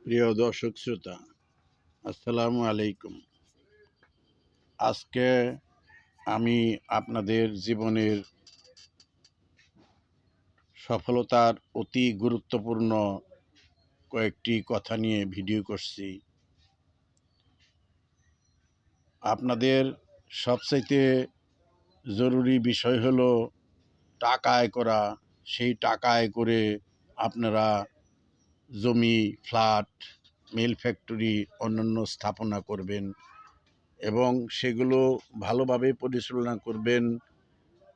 প্রিয় দর্শক শ্রোতা, আসসালামু আলাইকুম। আজকে আমি আপনাদের জীবনের সফলতার অতি গুরুত্বপূর্ণ কয়েকটি কথা নিয়ে ভিডিও করছি। আপনাদের সবচাইতে জরুরি বিষয় হলো টাকা আয় করা। সেই টাকা আয় করে আপনারা জমি, ফ্ল্যাট, মিল ফ্যাক্টরি, অন্যান্য স্থাপনা করবেন এবং সেগুলো ভালোভাবে পরিচালনা করবেন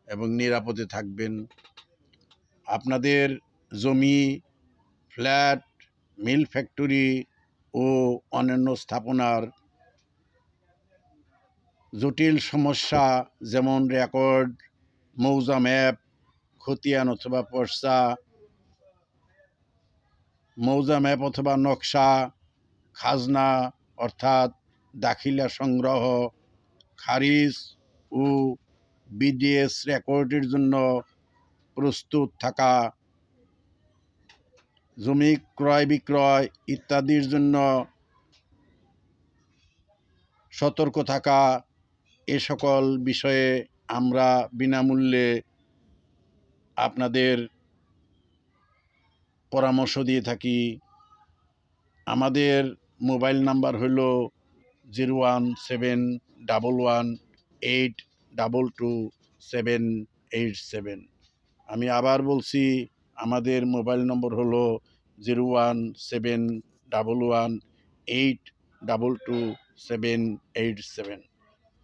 এবং নিরাপদে থাকবেন। আপনাদের জমি, ফ্ল্যাট, মিল ফ্যাক্টরি ও অন্যান্য স্থাপনার জটিল সমস্যা যেমন রেকর্ড, মৌজা ম্যাপ, খতিয়ান অথবা পর্চা, মৌজা ম্যাপ অথবা নকশা, খাজনা অর্থাৎ দাখিলা সংগ্রহ, খারিজ ও বিডিএস রেকর্ডের জন্য প্রস্তুত থাকা, জমি ক্রয় বিক্রয় ইত্যাদির জন্য সতর্ক থাকা, এ সকল বিষয়ে আমরা বিনামূল্যে আপনাদের পরামর্শ দিয়ে থাকি। আমাদের মোবাইল নাম্বার হল 01711822787। আমি আবার বলছি, আমাদের মোবাইল নম্বর হলো 01711822787।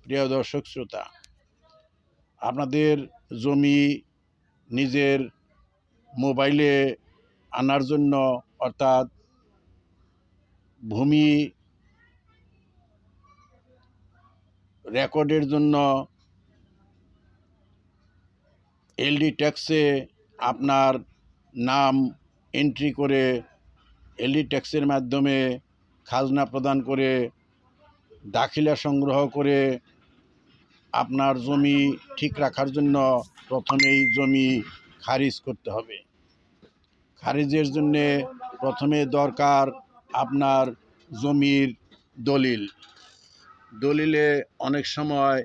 প্রিয় দর্শক শ্রোতা, আপনাদের জমি নিজের মোবাইলে আনার জন্য অর্থাৎ ভূমি রেকর্ডের জন্য এলডি ট্যাক্সে আপনার নাম এন্ট্রি করে এলডি ট্যাক্সের মাধ্যমে খাজনা প্রদান করে দাখিলা সংগ্রহ করে আপনার জমি ঠিক রাখার জন্য প্রথমেই জমি খারিজ করতে হবে। খারিজের জন্যে প্রথমে দরকার আপনার জমির দলিল। দলিলে অনেক সময়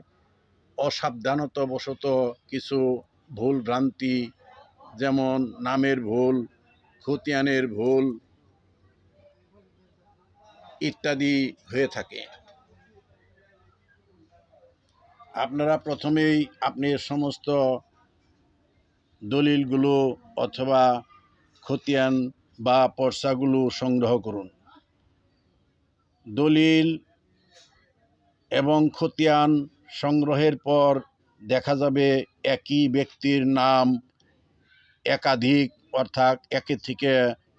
অসাবধানতাবশত কিছু ভুল ভ্রান্তি, যেমন নামের ভুল, খতিয়ানের ভুল ইত্যাদি হয়ে থাকে। আপনারা প্রথমেই আপনি সমস্ত দলিলগুলো অথবা খতিয়ান বা পর্চাগুলো সংগ্রহ করুন। দলিল এবং খতিয়ান সংগ্রহের পর দেখা যাবে একই ব্যক্তির নাম একাধিক অর্থাৎ একের থেকে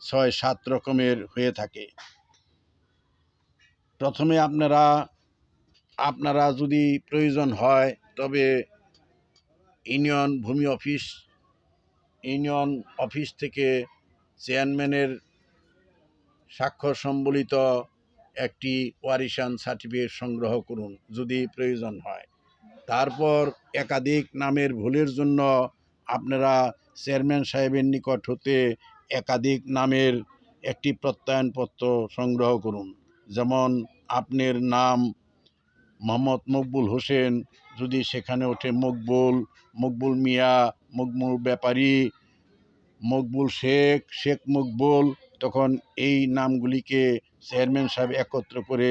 ৬-৭ রকমের হয়ে থাকে। প্রথমে আপনারা যদি প্রয়োজন হয় তবে ইউনিয়ন অফিস থেকে চেয়ারম্যানের স্বাক্ষর সম্বলিত একটি ওয়ারিশান সার্টিফিকেট সংগ্রহ করুন যদি প্রয়োজন হয়। তারপর একাধিক নামের ভুলের জন্য আপনারা চেয়ারম্যান সাহেবের নিকট হতে একাধিক নামের একটি প্রত্যয়নপত্র সংগ্রহ করুন। যেমন আপনার নাম মোহাম্মদ মকবুল হোসেন, যদি সেখানে ওঠে মকবুল মিয়া, মকবুল ব্যাপারী, মকবুল শেখ, শেখ মকবুল, তখন এই নামগুলিকে চেয়ারম্যান সাহেব একত্র করে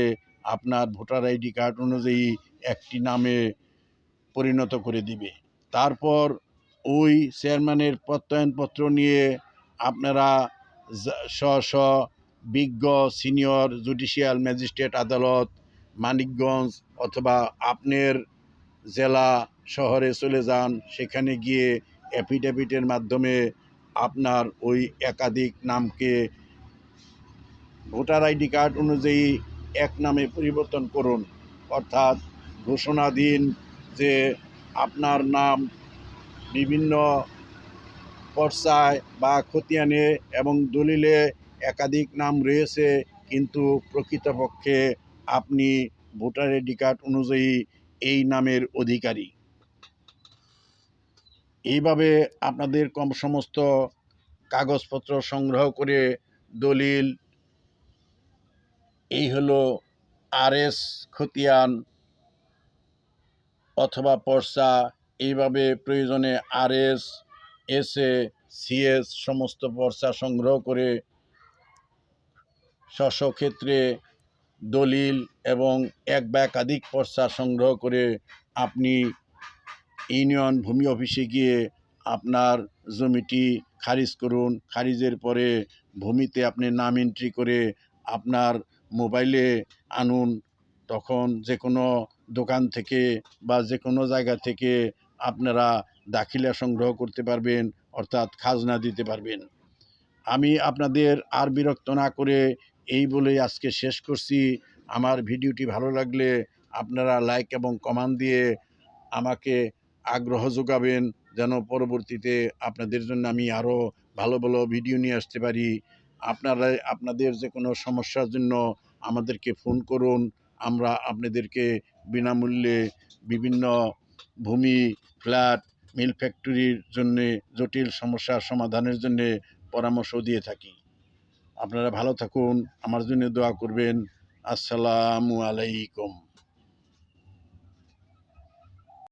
আপনার ভোটার আইডি কার্ড অনুযায়ী একটি নামে পরিণত করে দিবে। তারপর ওই চেয়ারম্যানের প্রত্যয়নপত্র নিয়ে আপনারা স্ব বিজ্ঞ সিনিয়র জুডিশিয়াল ম্যাজিস্ট্রেট আদালত মানিকগঞ্জ অথবা আপনার জেলা শহরে চলে যান। সেখানে গিয়ে অ্যাফিডেভিটের মাধ্যমে আপনার ওই একাধিক নামকে ভোটার আইডি কার্ড অনুযায়ী এক নামে পরিবর্তন করুন। অর্থাৎ ঘোষণা দিন যে আপনার নাম বিভিন্ন পর্চায় বা খতিয়ানে এবং দলিলে একাধিক নাম রয়েছে, কিন্তু প্রকৃতপক্ষে আপনি ভোটার আইডি কার্ড অনুযায়ী এই নামের অধিকারী। এইভাবে আপনাদের সমস্ত কাগজপত্র সংগ্রহ করে দলিল, এই হলো আরএস খতিয়ান অথবা পর্চা। এইভাবে প্রয়োজনে আরএস, এসএ, সিএস সমস্ত পর্চা সংগ্রহ করে স্ব ক্ষেত্রে দলিল এবং এক বা একাধিক পর্চা সংগ্রহ করে আপনি ইউনিয়ন ভূমি অফিসে গিয়ে আপনার জমিটি খারিজ করুন। খারিজের পরে ভূমিতে আপনি নাম এন্ট্রি করে আপনার মোবাইলে আনুন। তখন যে কোনো দোকান থেকে বা যে কোনো জায়গা থেকে আপনারা দাখিলা সংগ্রহ করতে পারবেন, অর্থাৎ খাজনা দিতে পারবেন। আমি আপনাদের আর বিরক্ত না করে এই বলেই আজকে শেষ করছি। আমার ভিডিওটি ভালো লাগলে আপনারা লাইক এবং কমেন্ট দিয়ে আমাকে আগ্রহ যোগাবেন, যেন পরবর্তীতে আপনাদের জন্য আমি আরও ভালো ভালো ভিডিও নিয়ে আসতে পারি। আপনারা আপনাদের যে কোনো সমস্যার জন্য আমাদেরকে ফোন করুন। আমরা আপনাদেরকে বিনামূল্যে বিভিন্ন ভূমি, ফ্ল্যাট, মিল ফ্যাক্টরির জন্যে জটিল সমস্যার সমাধানের জন্যে পরামর্শ দিয়ে থাকি। আপনারা ভালো থাকুন, আমার জন্য দোয়া করবেন। আসসালামু আলাইকুম।